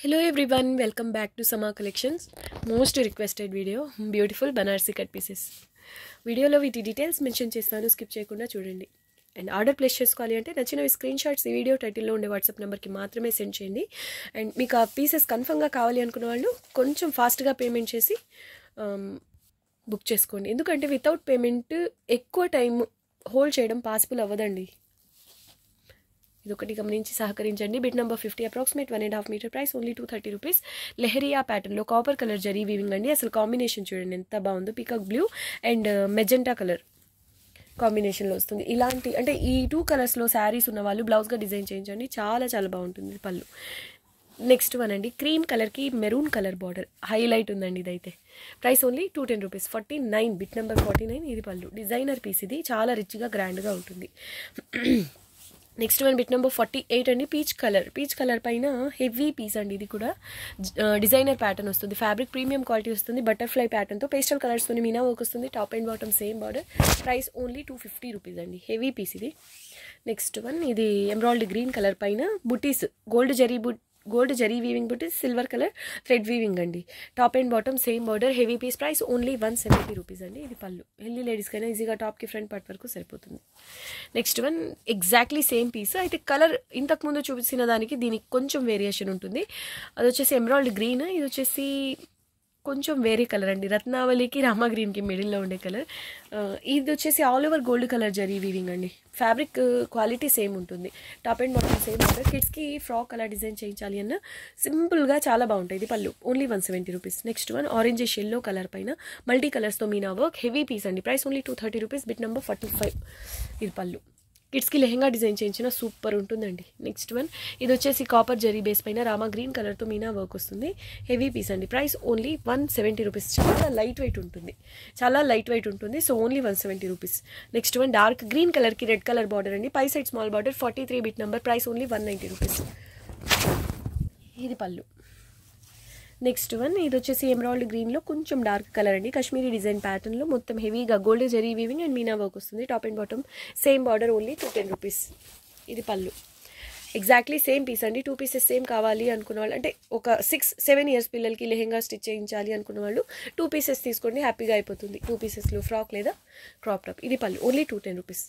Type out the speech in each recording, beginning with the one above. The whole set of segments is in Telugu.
Hello everyone, welcome back to Sama Collections. Most requested video, beautiful Banarsi cut pieces. వీడియోలో వీటి డీటెయిల్స్ మెన్షన్ చేస్తాను, స్కిప్ చేయకుండా చూడండి. అండ్ ఆర్డర్ ప్లేస్ చేసుకోవాలి అంటే నచ్చినవి స్క్రీన్ షాట్స్ ఈ వీడియో టైటిల్లో ఉండే వాట్సాప్ నెంబర్కి మాత్రమే సెండ్ చేయండి. అండ్ మీకు ఆ పీసెస్ కన్ఫర్మ్గా కావాలి అనుకున్న వాళ్ళు కొంచెం ఫాస్ట్గా పేమెంట్ చేసి బుక్ చేసుకోండి. ఎందుకంటే వితౌట్ పేమెంట్ ఎక్కువ టైం హోల్డ్ చేయడం పాసిబుల్ అవ్వదండి. ఇదొకటి గమనించి సహకరించండి. Bit number 50 approximate 1.5 meter, price only 230 rupees. Leheriya ప్యాటర్న్లో కాపర్ కలర్ జరీ వీవింగ్ అండి. అసలు కాంబినేషన్ చూడండి ఎంత బాగుందో. Peacock blue and magenta colour కాంబినేషన్లో వస్తుంది. ఇలాంటి అంటే ఈ 2 కలర్స్లో శారీస్ ఉన్న వాళ్ళు బ్లౌజ్గా డిజైన్ చేయించండి, చాలా చాలా బాగుంటుంది పళ్ళు. నెక్స్ట్ వన్ అండి, క్రీమ్ కలర్కి మెరూన్ కలర్ బార్డర్ హైలైట్ ఉందండి. ఇదైతే price only 210 rupees. 49 bit number 49. ఇది పళ్ళు. డిజైనర్ పీస్ ఇది, చాలా రిచ్గా గ్రాండ్గా ఉంటుంది. నెక్స్ట్ వన్ బిట్ నెంబర్ 48 అండి, పీచ్ కలర్ పైన హెవీ పీస్ అండి. ఇది కూడా డిజైనర్ ప్యాటర్న్ వస్తుంది. ఫ్యాబ్రిక్ ప్రీమియం క్వాలిటీ వస్తుంది. బటర్ఫ్లై ప్యాటర్న్తో పేస్టల్ కలర్స్తో మీనా వర్క్ వస్తుంది. Top and bottom same border. Price only 250 rupees అండి. హెవీ పీస్ ఇది. నెక్స్ట్ వన్, ఇది ఎమరాల్డ్ గ్రీన్ కలర్ పైన butis, gold zari weaving butis, silver colour thread weaving అండి. Top and bottom same border. Heavy piece. Price only 170 rupees అండి. ఇది పళ్ళు. హెల్దీ లేడీస్కైనా ఈజీగా టాప్కి ఫ్రంట్ పార్ట్ వరకు సరిపోతుంది. Next one exactly same piece, అయితే కలర్ ఇంతకుముందు చూపించిన దానికి దీనికి కొంచెం వేరియేషన్ ఉంటుంది. అది వచ్చేసి ఎమరాల్డ్ గ్రీన్, ఇది వచ్చేసి కొంచెం వేరే కలర్ అండి. రత్నావళికి రామా గ్రీన్కి మిడిల్లో ఉండే కలర్. ఇది వచ్చేసి all over gold colour zari weaving అండి. ఫ్యాబ్రిక్ క్వాలిటీ సేమ్ ఉంటుంది. టాప్ అండ్ బాటమ్ సేమ్ ఉంటుంది. కిడ్స్కి ఫ్రాక్ అలా డిజైన్ చేయించాలి అన్న సింపుల్గా చాలా బాగుంటుంది. ఇది పళ్ళు. Only 170 rupees. Next one orange yellow colour పైన మల్టీ కలర్స్తో మీనా వర్క్. హెవీ పీస్ అండి. Price only 230 rupees. Bit number 45. ఇది పళ్ళు. కిడ్స్కి లెహెంగా డిజైన్ చేయించిన సూపర్ ఉంటుందండి. నెక్స్ట్ వన్, ఇది వచ్చేసి కాపర్ జరీ బేస్ పైన రామా గ్రీన్ కలర్తో మీనా వర్క్ వస్తుంది. హెవీ పీస్ అండి. Price only 170 rupees. చాలా లైట్ వెయిట్ ఉంటుంది. So only 170 rupees. Next one dark green కలర్కి రెడ్ కలర్ బార్డర్ అండి. పై side small border. 43 bit number. Price only 190 rupees. ఇది పళ్ళు. నెక్స్ట్ వన్, ఇది వచ్చేసి ఎమరాల్డ్ గ్రీన్లో కొంచెం డార్క్ కలర్ అండి. కాశ్మీరీ డిజైన్ ప్యాటర్న్లో మొత్తం హెవీగా gold zari weaving and meena work వస్తుంది. Top and bottom same border. Only 210 rupees. ఇది పళ్ళు. ఎగ్జాక్ట్లీ సేమ్ పీస్ అండి. 2 పీసెస్ సేమ్ కావాలి అనుకున్న వాళ్ళు, అంటే ఒక 6-7 ఇయర్స్ పిల్లలకి లెహెంగా స్టిచ్ చేయించాలి అనుకున్న వాళ్ళు 2 పీసెస్ తీసుకోండి, హ్యాపీగా అయిపోతుంది. 2 పీసెస్లో ఫ్రాక్ లేదా క్రాప్ టాప్. ఇది పళ్ళు. Only 210 rupees.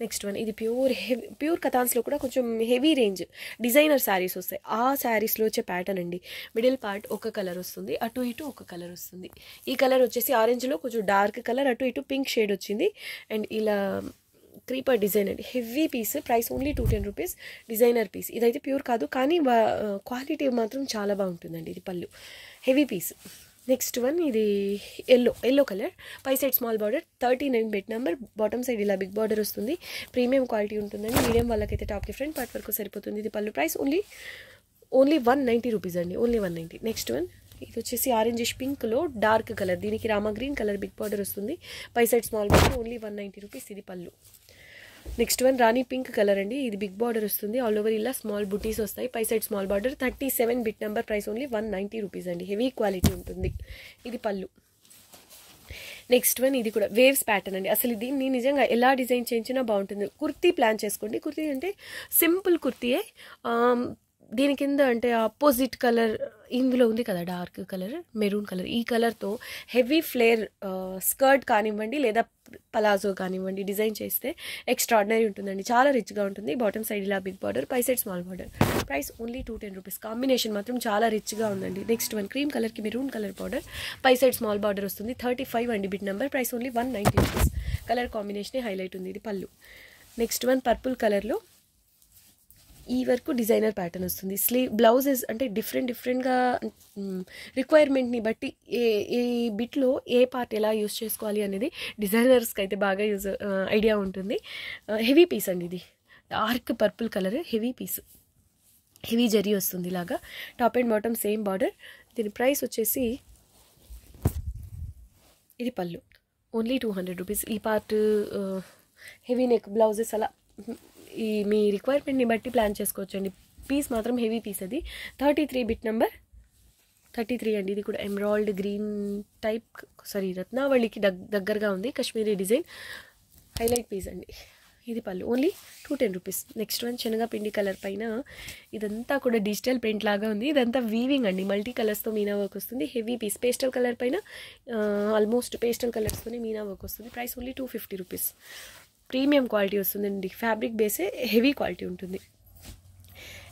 నెక్స్ట్ వన్, ఇది ప్యూర్ కథాన్స్లో కూడా కొంచెం హెవీ రేంజ్ డిజైనర్ శారీస్ వస్తాయి. ఆ శారీస్లో వచ్చే ప్యాటర్న్ అండి. మిడిల్ పార్ట్ ఒక కలర్ వస్తుంది, అటు ఇటు ఒక కలర్ వస్తుంది. ఈ కలర్ వచ్చేసి ఆరెంజ్లో కొంచెం డార్క్ కలర్, అటు ఇటు పింక్ షేడ్ వచ్చింది. అండ్ ఇలా క్రీపర్ డిజైన్ అండి. Heavy piece. Price only 210 rupees. Designer piece. ఇదైతే ప్యూర్ కాదు, కానీ క్వాలిటీ మాత్రం చాలా బాగుంటుందండి. ఇది పళ్ళు. Heavy piece. నెక్స్ట్ వన్, ఇది ఎల్లో కలర్. పై side small border. 39 bit number. Bottom side ఇలా బిగ్ బార్డర్ వస్తుంది. ప్రీమియం క్వాలిటీ ఉంటుందండి. మీడియం వాళ్ళకైతే టాప్కి ఫ్రంట్ పార్ట్ వరకు సరిపోతుంది. ఇది పళ్ళు. ప్రైస్ ఓన్లీ 190 రూపీస్ అండి. ఓన్లీ 190. నెక్స్ట్ వన్, ఇది వచ్చేసి ఆరెంజిష్ పింక్లో డార్క్ కలర్. దీనికి Rama green colour big border వస్తుంది. పై side small border. Only 190 rupees. ఇది పళ్ళు. Next one Rani pink colour అండి. ఇది బిగ్ బార్డర్ వస్తుంది. ఆల్ ఓవర్ ఇలా స్మాల్ బుటీస్ వస్తాయి. పై side small border. 37 bit number. Price only 190 rupees అండి. హెవీ క్వాలిటీ ఉంటుంది. ఇది పళ్ళు. నెక్స్ట్ వన్, ఇది కూడా వేవ్స్ ప్యాటర్న్ అండి. అసలు దీన్ని నిజంగా ఎలా డిజైన్ చేయించినా బాగుంటుంది. కుర్తీ ప్లాన్ చేసుకోండి. కుర్తీ అంటే సింపుల్ కుర్తీయే. దీని కింద అంటే ఆపోజిట్ కలర్ ఇందులో ఉంది కదా, డార్క్ కలర్ మెరూన్ కలర్. ఈ కలర్తో హెవీ ఫ్లేర్ స్కర్ట్ కానివ్వండి లేదా పలాజో కానివ్వండి డిజైన్ చేస్తే ఎక్స్ట్రాడినరీ ఉంటుందండి. చాలా రిచ్గా ఉంటుంది. బాటమ్ సైడ్ ఇలా బిగ్ బార్డర్, పై side small border. Price only 210 rupees. Combination మాత్రం చాలా రిచ్గా ఉందండి. నెక్స్ట్ వన్, క్రీమ్ కలర్కి మెరూన్ కలర్ బార్డర్. పై సైడ్ స్మాల్ బార్డర్ వస్తుంది. 35 అండి bit number. Price only 190 rupees. Colour కాంబినేషనే హైలైట్ ఉంది. ఇది పళ్ళు. నెక్స్ట్ వన్, పర్పుల్ కలర్లో ఈ వరకు డిజైనర్ ప్యాటర్న్ వస్తుంది. బ్లౌజెస్ అంటే డిఫరెంట్గా రిక్వైర్మెంట్ని బట్టి ఏ బిట్లో ఏ పార్ట్ ఎలా యూస్ చేసుకోవాలి అనేది డిజైనర్స్కి అయితే బాగా ఐడియా ఉంటుంది. హెవీ పీస్ అండి. ఇది dark purple colour. Heavy piece. Heavy zari వస్తుంది ఇలాగా. టాప్ అండ్ బాటమ్ సేమ్ బార్డర్. దీని ప్రైస్ వచ్చేసి, ఇది పళ్ళు. Only 200 rupees. ఈ పార్ట్ హెవీ నెక్ బ్లౌజెస్ అలా ఈ మీ రిక్వైర్మెంట్ని బట్టి ప్లాన్ చేసుకోవచ్చండి. పీస్ మాత్రం హెవీ పీస్. అది 33 బిట్ నెంబర్. 33 అండి. ఇది కూడా ఎమరాల్డ్ గ్రీన్ టైప్, రత్నావళికి దగ్గరగా ఉంది. కాశ్మీరీ డిజైన్ హైలైట్ పీస్ అండి. ఇది పళ్ళు, ఓన్లీ 210 రూపీస్. నెక్స్ట్ వన్ శనగపిండి కలర్ పైన ఇదంతా కూడా డిజిటల్ ప్రింట్ లాగా ఉంది. ఇదంతా వీవింగ్ అండి, మల్టీ కలర్స్తో మీనా వర్క్ వస్తుంది. హెవీ పీస్, పేస్టల్ కలర్ పైన ఆల్మోస్ట్ పేస్టల్ కలర్స్తోనే మీనా వర్క్ వస్తుంది. Price only 250 rupees. ప్రీమియం క్వాలిటీ వస్తుందండి, ఫ్యాబ్రిక్ బేసే హెవీ క్వాలిటీ ఉంటుంది.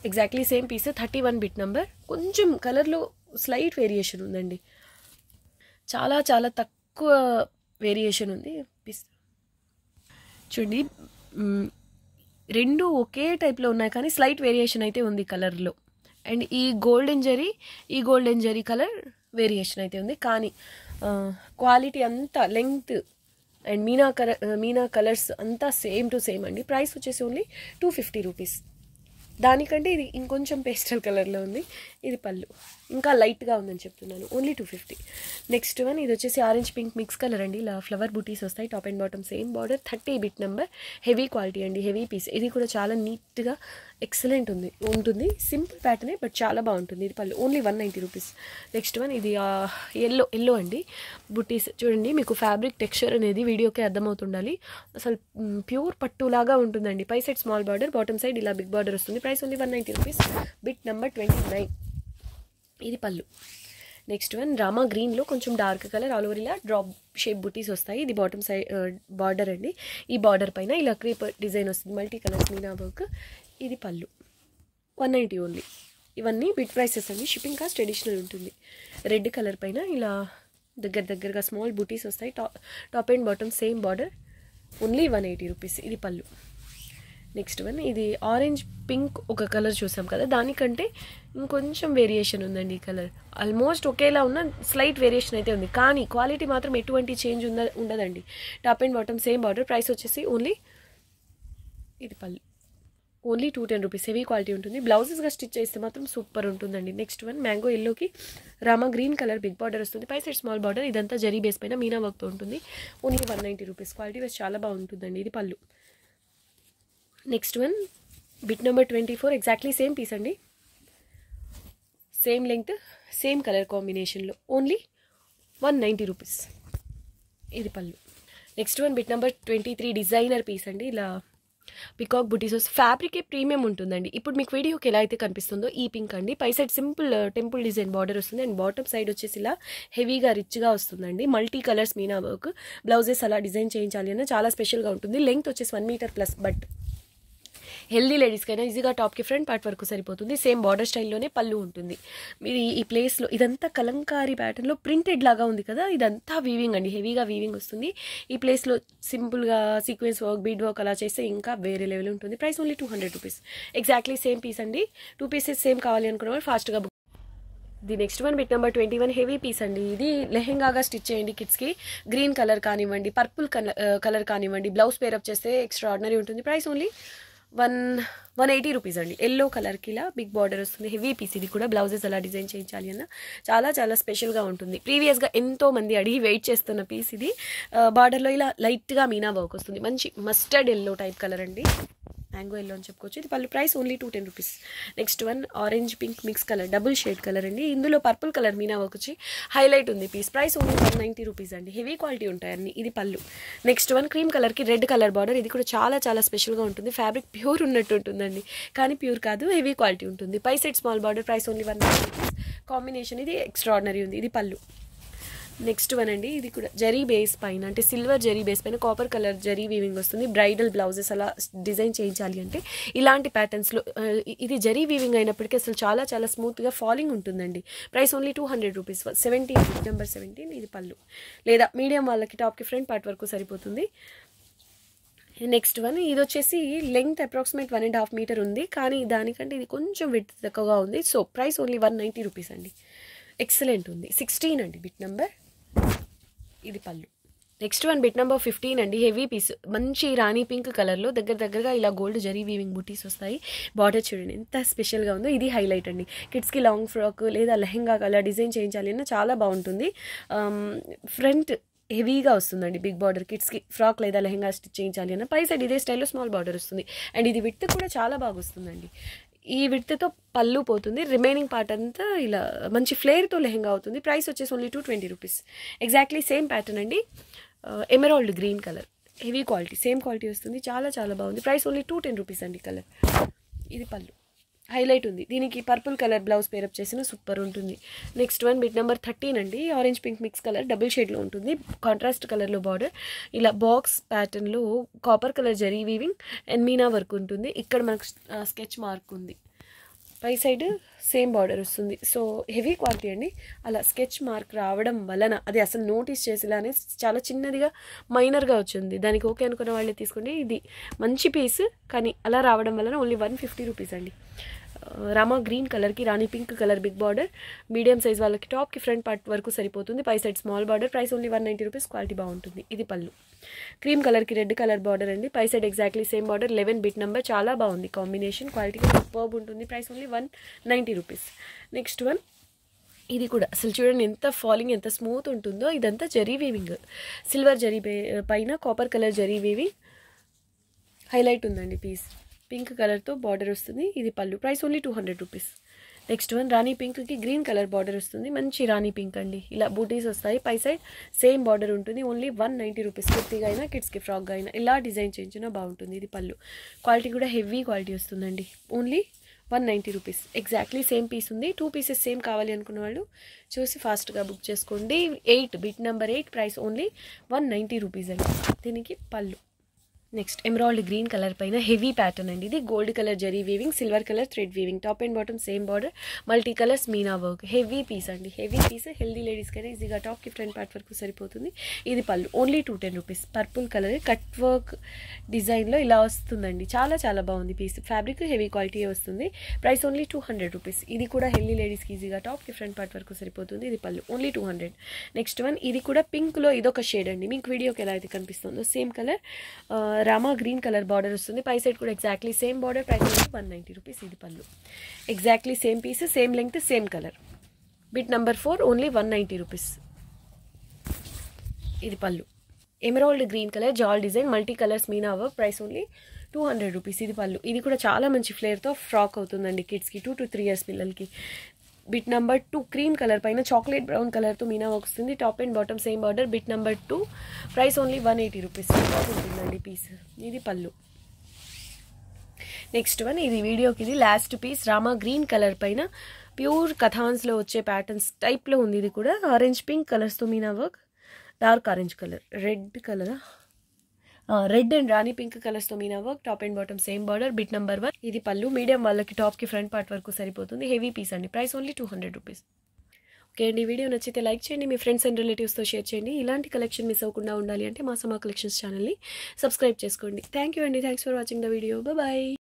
Exactly same piece, 31 bit number. కొంచెం కలర్లో స్లైట్ వేరియేషన్ ఉందండి, చాలా చాలా తక్కువ వేరియేషన్ ఉంది. పీస్ చూడండి, రెండు ఒకే టైప్లో ఉన్నాయి కానీ స్లైట్ వేరియేషన్ అయితే ఉంది కలర్లో. అండ్ ఈ గోల్డెన్ జరీ కలర్ వేరియేషన్ అయితే ఉంది, కానీ క్వాలిటీ అంతా లెంగ్త్ అండ్ మీనా కలర్స్ అంతా సేమ్ టు సేమ్ అండి. ప్రైస్ వచ్చేసి ఓన్లీ 250 రూపీస్. దానికంటే ఇది ఇంకొంచెం పేస్టల్ కలర్లో ఉంది. ఇది పళ్ళు, ఇంకా లైట్గా ఉందని చెప్తున్నాను, ఓన్లీ 250. నెక్స్ట్ వన్ ఇది వచ్చేసి ఆరెంజ్ పింక్ మిక్స్ కలర్ అండి. ఇలా ఫ్లవర్ బూటీస్ వస్తాయి, top and bottom same border, 30 bit number. Heavy quality అండి, హెవీ పీస్. ఇది కూడా చాలా నీట్గా ఎక్సలెంట్ ఉంటుంది. సింపుల్ ప్యాటర్నే బట్ చాలా బాగుంటుంది. ఇది పళ్ళు, ఓన్లీ 190 రూపీస్. నెక్స్ట్ వన్ ఇది ఎల్లో అండి, బుటీస్. చూడండి, మీకు ఫ్యాబ్రిక్ టెక్స్చర్ అనేది వీడియోకే అర్థమవుతుండాలి. అసలు ప్యూర్ పట్టులాగా ఉంటుందండి. పై side small border, bottom side ఇలా బిగ్ బార్డర్ వస్తుంది. Price only 190 rupees. Bit number 29. ఇది పళ్ళు. నెక్స్ట్ వన్ రామా గ్రీన్లో కొంచెం డార్క్ కలర్, ఆల్ ఓవర్ ఇలా డ్రాప్ షేప్ బుటీస్ వస్తాయి. ఇది బాటమ్ సైడ్ బార్డర్ అండి. ఈ బార్డర్ పైన ఇలా క్రీపర్ డిజైన్ వస్తుంది, మల్టీ కలర్స్ మీనా వర్క్. ఇది పళ్ళు, 190 ఓన్లీ. ఇవన్నీ బిట్ ప్రైసెస్ అండి, షిప్పింగ్ కాస్ట్ ట్రెడిషనల్ ఉంటుంది. రెడ్ కలర్ పైన ఇలా దగ్గరగా స్మాల్ బుటీస్ వస్తాయి, top and bottom same border, only 180 rupees. ఇది పళ్ళు. నెక్స్ట్ వన్ ఇది ఆరెంజ్ పింక్ ఒక కలర్ చూసాం కదా, దానికంటే ఇంకొంచెం వేరియేషన్ ఉందండి. ఈ కలర్ ఆల్మోస్ట్ ఒకేలా ఉన్న స్లైట్ వేరియేషన్ అయితే ఉంది, కానీ క్వాలిటీ మాత్రం ఎటువంటి చేంజ్ ఉండదండి. Top and bottom same border. Price వచ్చేసి ఓన్లీ, ఇది పళ్ళు, ఓన్లీ 210 రూపీస్. హెవీ క్వాలిటీ ఉంటుంది. బ్లౌజెస్గా స్టిచ్ చేస్తే మాత్రం సూపర్ ఉంటుందండి. నెక్స్ట్ వన్ మ్యాంగో ఎల్లోకి rama green colour big border వస్తుంది. పై సైడ్ స్మాల్ బార్డర్. ఇదంతా జరీ బేస్ పైన మీనా వర్క్తో ఉంటుంది. Only 190 rupees. క్వాలిటీ వైస్ చాలా బాగుంటుందండి. ఇది పళ్ళు. Next one bit number 24. Exactly same piece అండి, సేమ్ లెంగ్త్, సేమ్ కలర్ కాంబినేషన్లో, ఓన్లీ 190 రూపీస్. ఇది పళ్ళు. Next one bit number 23. Designer piece అండి. ఇలా పికాక్ బుటీస్, ఫ్యాబ్రికే ప్రీమియం ఉంటుందండి. ఇప్పుడు మీకు వీడియోకి ఎలా అయితే కనిపిస్తుందో ఈ పింక్ అండి. పై side simple temple design border వస్తుంది. అండ్ బాటమ్ సైడ్ వచ్చేసి ఇలా హెవీగా రిచ్గా వస్తుందండి. Multi colours meena work. Blouses అలా డిజైన్ చేయించాలి అన్న చాలా స్పెషల్గా ఉంటుంది. లెంగ్త్ వచ్చేసి 1 మీటర్ ప్లస్. బట్ హెల్దీ లేడీస్కైనా ఈజీగా టాప్కి ఫ్రంట్ పార్ట్ వరకు సరిపోతుంది. సేమ్ బార్డర్ స్టైల్లోనే పళ్ళు ఉంటుంది. మీరు ఈ ప్లేస్లో ఇదంతా కలంకారీ ప్యాటర్న్లో ప్రింటెడ్ లాగా ఉంది కదా, ఇదంతా వీవింగ్ అండి, హెవీగా వీవింగ్ వస్తుంది. ఈ ప్లేస్లో సింపుల్గా సీక్వెన్స్ వర్క్, బీడ్ వర్క్ అలా చేస్తే ఇంకా వేరే లెవెల్ ఉంటుంది. Price only 200 rupees. Exactly same piece అండి. 2 పీసెస్ సేమ్ కావాలి అనుకున్న వాళ్ళు ఫాస్ట్గా book. The next one bit number 21. Heavy piece అండి. ఇది లెహెంగాగా స్టిచ్ చేయండి కిడ్స్కి. గ్రీన్ కలర్ కానివ్వండి, పర్పుల్ కలర్ కానివ్వండి, బ్లౌజ్ పేరప్ చేస్తే ఎక్స్ట్రా ఆర్డినరీ ఉంటుంది. ప్రైస్ ఓన్లీ 180 రూపీస్ అండి. ఎల్లో కలర్కి ఇలా బిగ్ బార్డర్ వస్తుంది. Heavy piece. ఇది కూడా బ్లౌజెస్ అలా డిజైన్ చేయించాలి అన్న చాలా చాలా స్పెషల్గా ఉంటుంది. ప్రీవియస్గా ఎంతో మంది అడిగి వెయిట్ చేస్తున్న పీస్ ఇది. బార్డర్లో ఇలా లైట్గా మీనా వర్క్ వస్తుంది. మంచి మస్టర్డ్ ఎల్లో టైప్ కలర్ అండి, మ్యాంగో ఎల్లో అని చెప్పుకోవచ్చు. ఇది పళ్ళు. Price only 210 rupees. Next one orange pink mix colour, double shade colour అండి. ఇందులో పర్పుల్ కలర్ మీనా వర్క్ వచ్చి హైలైట్ ఉంది పీస్. ప్రైస్ ఓన్లీ 190 రూపీస్ అండి. హెవీ క్వాలిటీ ఉంటాయి అన్ని. ఇది పళ్ళు. నెక్స్ట్ వన్ క్రీమ్ కలర్కి రెడ్ కలర్ బార్డర్. ఇది కూడా చాలా చాలా స్పెషల్గా ఉంటుంది. ఫ్యాబ్రిక్ ప్యూర్ ఉన్నట్టు ఉంటుందండి, కానీ ప్యూర్ కాదు, హెవీ క్వాలిటీ ఉంటుంది. పై side small border. Price only 190 rupees. Combination ఇది ఎక్స్ట్రాడినరీ ఉంది. ఇది పళ్ళు. నెక్స్ట్ వన్ అండి, ఇది కూడా జరీ బేస్ పైన, అంటే సిల్వర్ జరీ బేస్ పైన కాపర్ కలర్ జరీ వీవింగ్ వస్తుంది. బ్రైడల్ బ్లౌజెస్ అలా డిజైన్ చేయించాలి అంటే ఇలాంటి ప్యాటర్న్స్లో. ఇది జరీ వీవింగ్ అయినప్పటికీ అసలు చాలా చాలా స్మూత్గా ఫాలింగ్ ఉంటుందండి. Price only 200 rupees. 17 నెంబర్ 17. ఇది పళ్ళు, లేదా మీడియం వాళ్ళకి టాప్కి ఫ్రంట్ పార్ట్ వరకు సరిపోతుంది. నెక్స్ట్ వన్ ఇది వచ్చేసి లెంగ్త్ అప్రాక్సిమేట్ 1.5 మీటర్ ఉంది, కానీ దానికంటే ఇది కొంచెం విడ్త్ తక్కువగా ఉంది. సో ప్రైస్ ఓన్లీ 190 రూపీస్ అండి. ఎక్సలెంట్ ఉంది. 16 అండి బిట్ నెంబర్. ఇది పళ్ళు. నెక్స్ట్ వన్ బిట్ నెంబర్ 15 అండి. హెవీ పీస్, మంచి రాణి పింక్ కలర్లో దగ్గరగా ఇలా గోల్డ్ జరీ వీవింగ్ బుటీస్ వస్తాయి. బార్డర్ చూడండి ఎంత స్పెషల్గా ఉందో. ఇది హైలైట్ అండి. కిడ్స్కి లాంగ్ ఫ్రాక్ లేదా లెహెంగా అలా డిజైన్ చేయించాలి అన్న చాలా బాగుంటుంది. ఫ్రంట్ హెవీగా వస్తుందండి బిగ్ బార్డర్. కిడ్స్కి ఫ్రాక్ లేదా లెహెంగా స్టిచ్ చేయించాలి అన్న పై సైడ్ ఇదే స్టైల్లో స్మాల్ బార్డర్ వస్తుంది. అండ్ ఇది విడ్త్ కూడా చాలా బాగా వస్తుందండి. ఈ విడ్త్తో పళ్ళు పోతుంది, రిమైనింగ్ పార్ట్ అంతా ఇలా మంచి ఫ్లేర్తో లెహెంగా అవుతుంది. ప్రైస్ వచ్చేసి only 220 rupees. Exactly same pattern అండి. Emerald green colour. Heavy quality, same quality వస్తుంది. చాలా చాలా బాగుంది. ప్రైస్ ఓన్లీ 210 రూపీస్ అండి. కలర్ ఇది పళ్ళు హైలైట్ ఉంది. దీనికి పర్పుల్ కలర్ బ్లౌజ్ పేరప్ చేసిన సూపర్ ఉంటుంది. నెక్స్ట్ వన్ బిట్ నెంబర్ 13 అండి. Orange pink mix colour double షేడ్లో ఉంటుంది. కాంట్రాస్ట్ కలర్లో బార్డర్, ఇలా బాక్స్ ప్యాటర్న్లో copper colour zari weaving and meena work ఉంటుంది. ఇక్కడ మనకు స్కెచ్ మార్క్ ఉంది. పై సైడ్ సేమ్ బార్డర్ వస్తుంది. సో హెవీ క్వాలిటీ అండి. అలా స్కెచ్ మార్క్ రావడం వలన అది అసలు నోటీస్ చేసేలానే చాలా చిన్నదిగా మైనర్గా వచ్చింది. దానికి ఓకే అనుకున్న వాళ్ళే తీసుకోండి. ఇది మంచి పీస్, కానీ అలా రావడం వలన ఓన్లీ 150 రూపీస్ అండి. రామా గ్రీన్ కలర్కి Rani pink colour big border, medium size వాళ్ళకి టాప్కి ఫ్రంట్ పార్ట్ వరకు సరిపోతుంది. పై side small border. Price only 190 rupees. Quality బాగుంటుంది. ఇది పళ్ళు. క్రీమ్ కలర్కి రెడ్ కలర్ బార్డర్ అండి. పై side exactly same border. 11 bit number. చాలా బాగుంది కాంబినేషన్. క్వాలిటీ సూపర్బ్ ఉంటుంది. Price only 190 rupees. Next one ఇది కూడా అసలు చూడండి ఎంత ఫాలింగ్, ఎంత స్మూత్ ఉంటుందో. ఇదంతా జరీ వీవింగ్, సిల్వర్ జరీ పైన copper colour zari weaving highlight ఉందండి. పీస్ పింక్ కలర్తో బార్డర్ వస్తుంది. ఇది పళ్ళు. Price only 200 rupees. Next one Rani పింక్కి గ్రీన్ కలర్ బార్డర్ వస్తుంది. మంచి రాణి పింక్ అండి. ఇలా బూటీస్ వస్తాయి. పై సైడ్ సేమ్ బార్డర్ ఉంటుంది. Only 190 rupees. కుర్తిగా అయినా కిడ్స్కి ఫ్రాక్గా అయినా ఇలా డిజైన్ చేయించినా బాగుంటుంది. ఇది పళ్ళు. క్వాలిటీ కూడా హెవీ క్వాలిటీ వస్తుందండి. Only 190 rupees. Exactly same piece ఉంది. 2 పీసెస్ సేమ్ కావాలి అనుకున్న వాళ్ళు చూసి ఫాస్ట్గా బుక్ చేసుకోండి. 8 bit number 8. Price only 190 rupees అండి. దీనికి పళ్ళు. నెక్స్ట్ ఎమరాల్డ్ గ్రీన్ కలర్ పైన హెవీ ప్యాటర్న్ అండి. ఇది gold colour zari weaving, silver colour thread weaving, top and bottom same border, multi colours meena work. Heavy piece అండి. హెవీ పీస్ హెల్దీ లేడీస్కి అయితే ఈజీగా టాప్కి ఫ్రంట్ పార్ట్ వరకు సరిపోతుంది. ఇది పళ్ళు. Only 210 rupees. Purple colour cut work డిజైన్లో ఇలా వస్తుందండి. చాలా చాలా బాగుంది పీస్. ఫ్యాబ్రిక్ హెవీ క్వాలిటీ వస్తుంది. Price only 200 rupees. ఇది కూడా హెల్దీ లేడీస్కి ఈజీగా టాప్కి ఫ్రంట్ పార్ట్ వరకు సరిపోతుంది. ఇది పళ్ళు. ఓన్లీ 200. నెక్స్ట్ వన్ ఇది కూడా పింక్లో ఇదొక షేడ్ అండి. మీకు వీడియోకి ఎలా అయితే కనిపిస్తుందో same colour. Rama green colour border వస్తుంది. పై సైడ్ కూడా exactly same border. Price only 190 rupees. ఇది పళ్ళు. Exactly same piece, same length, same colour. Bit number 4 only 190 rupees. ఇది పళ్ళు. ఎమరాల్డ్ గ్రీన్ కలర్ జాల్ design, multi colours meena work. Price only 200 rupees. ఇది పళ్ళు. ఇది కూడా చాలా మంచి ఫ్లేర్తో ఫ్రాక్ అవుతుందండి కిడ్స్కి, 2 to 3 years పిల్లలకి. బిట్ నెంబర్ 2 క్రీమ్ కలర్ పైన చాక్లెట్ బ్రౌన్ కలర్తో మీనా వర్క్ వస్తుంది. Top and bottom same border. Bit number 2. Price only 180 rupees. ఉంటుందండి పీస్. ఇది పళ్ళు. నెక్స్ట్ వన్ ఇది వీడియోకి ఇది last piece. Rama green colour పైన ప్యూర్ కథాన్స్లో వచ్చే ప్యాటర్న్స్ టైప్లో ఉంది. ఇది కూడా ఆరెంజ్ పింక్ కలర్స్తో meena work, dark orange colour, red colour, red and Rani pink కలర్స్తో meena work, top and bottom same border. Bit number 1. ఇది పళ్ళు. మీడియం వాళ్ళకి టాప్కి ఫ్రంట్ పార్ట్ వరకు సరిపోతుంది. హెవీ పీస్ అండి. Price only 200 rupees. ఓకే అండి, వీడియో నచ్చితే లైక్ చేయండి, మీ ఫ్రెండ్స్ అండ్ రిలేటివ్స్తో షేర్ చేయండి. ఇలాంటి కలెక్షన్ మిస్ అవ్వకుండా ఉండాలి అంటే మా సమా కలెక్షన్స్ ఛానల్ని సబ్స్క్రైబ్ చేసుకోండి. థ్యాంక్ యూ అండి. Thanks for watching the video. Bye.